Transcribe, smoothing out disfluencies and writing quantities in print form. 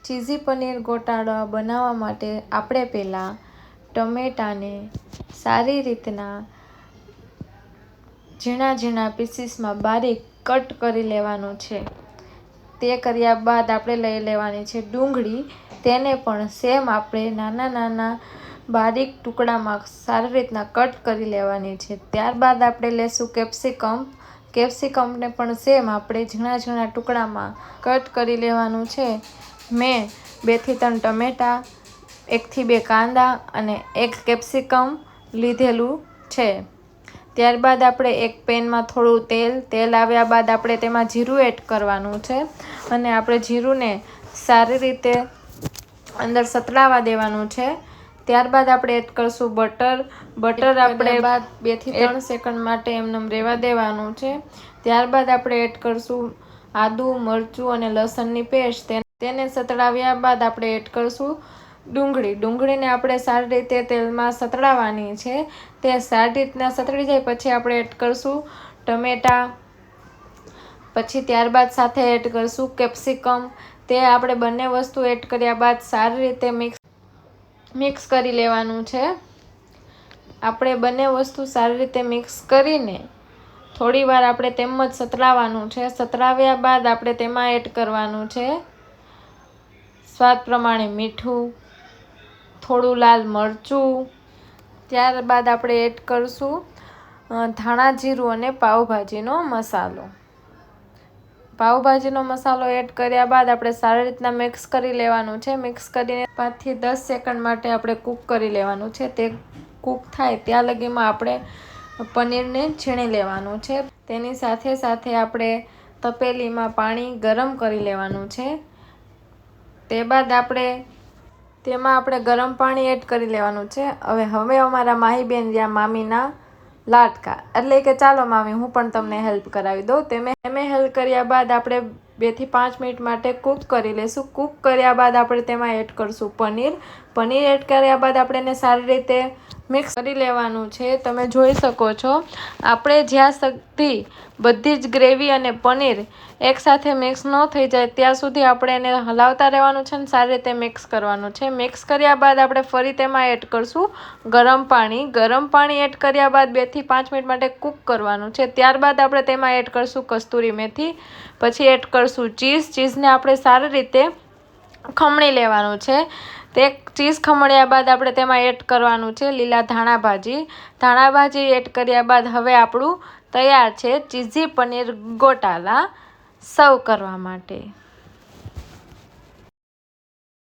Cheesy paneer ગોટાળા બનાવવા માટે આપણે પહેલાં ટમેટાને સારી રીતના ઝીણા ઝીણા પીસીસમાં બારીક કટ કરી લેવાનું છે। તે કર્યા બાદ આપણે લઈ લેવાની છે ડુંગળી, તેને પણ સેમ આપણે નાના નાના બારીક ટુકડામાં સારી રીતના કટ કરી લેવાની છે। ત્યારબાદ આપણે લેશું કેપ્સિકમને પણ સેમ આપણે ઝીણા ઝીણા ટુકડામાં કટ કરી લેવાનું છે। મેં 2 થી 3 ટમેટા, 1 થી 2 કાંદા અને 1 કેપ્સિકમ લીધેલું છે। ત્યારબાદ આપણે એક પેનમાં થોડું તેલ આવ્યા બાદ આપણે તેમાં જીરું એડ કરવાનું છે અને આપણે જીરુંને સારી રીતે અંદર સતળાવા દેવાનું છે। ત્યારબાદ આપણે એડ કરશું બટર આપણે બાદ 2 થી 3 સેકન્ડ માટે એમનેમ રહેવા દેવાનું છે। ત્યારબાદ આપણે એડ કરશું આદું, મરચું અને લસણની પેસ્ટ, તેને સતળાવ્યા બાદ આપણે એડ કરશું ડુંગળીને આપણે સારી રીતે તેલમાં સતળાવવાની છે। તે સારી રીતના સતળી જાય પછી આપણે એડ કરશું ટમેટા, પછી ત્યારબાદ સાથે એડ કરશું કેપ્સિકમ। તે આપણે બંને વસ્તુ એડ કર્યા બાદ સારી રીતે મિક્સ કરી લેવાનું છે। આપણે બંને વસ્તુ સારી રીતે મિક્સ કરીને થોડી વાર આપણે તેમ જ સતળાવવાનું છે। સતળાવ્યા બાદ આપણે તેમાં એડ કરવાનું છે સ્વાદ પ્રમાણે મીઠું, થોડું લાલ મરચું, ત્યારબાદ આપણે એડ કરશું ધાણા જીરું અને પાવભાજીનો મસાલો। પાવભાજીનો મસાલો એડ કર્યા બાદ આપણે સારી રીતના મિક્સ કરી લેવાનું છે। મિક્સ કરીને 5 થી 10 સેકન્ડ માટે આપણે કૂક કરી લેવાનું છે। તે કૂક થાય ત્યાં લગીમાં આપણે પનીરને છીણી લેવાનું છે। તેની સાથે સાથે આપણે તપેલીમાં પાણી ગરમ કરી લેવાનું છે। તે બાદ આપણે તેમાં ગરમ પાણી એડ કરી લેવાનું છે। હવે અમારા માહીબેન રહ્યા મામીના લાડકા, એટલે કે ચાલો મામી હું પણ તમને હેલ્પ કરાવી દઉં। તેમે હેલ્પ કર્યા બાદ આપણે 2 થી 5 મિનિટ માટે કૂક કરી લઈશું। કૂક કર્યા બાદ આપણે તેમાં એડ કરશું પનીર એડ કર્યા બાદ આપણે એને સારી રીતે મિક્સ કરી લેવાનું છે। તમે જોઈ શકો છો આપણે જ્યાં સુધી બધી જ ગ્રેવી અને પનીર એકસાથે મિક્સ ન થઈ જાય ત્યાં સુધી આપણે એને હલાવતા રહેવાનું છે અને સારી રીતે મિક્સ કરવાનું છે। મિક્સ કર્યા બાદ આપણે ફરી તેમાં એડ કરશું ગરમ પાણી એડ કર્યા બાદ 2 થી 5 મિનિટ માટે કૂક કરવાનું છે। ત્યારબાદ આપણે તેમાં એડ કરશું કસ્તુરી મેથી, પછી એડ કરશું ચીઝને આપણે સારી રીતે ખમણી લેવાનું છે। તે ચીઝ ખમણ્યા બાદ આપણે તેમાં એડ કરવાનું છે લીલા ધાણાભાજી એડ કર્યા બાદ હવે આપણું તૈયાર છે ચીઝી પનીર ગોટાળા સર્વ કરવા માટે।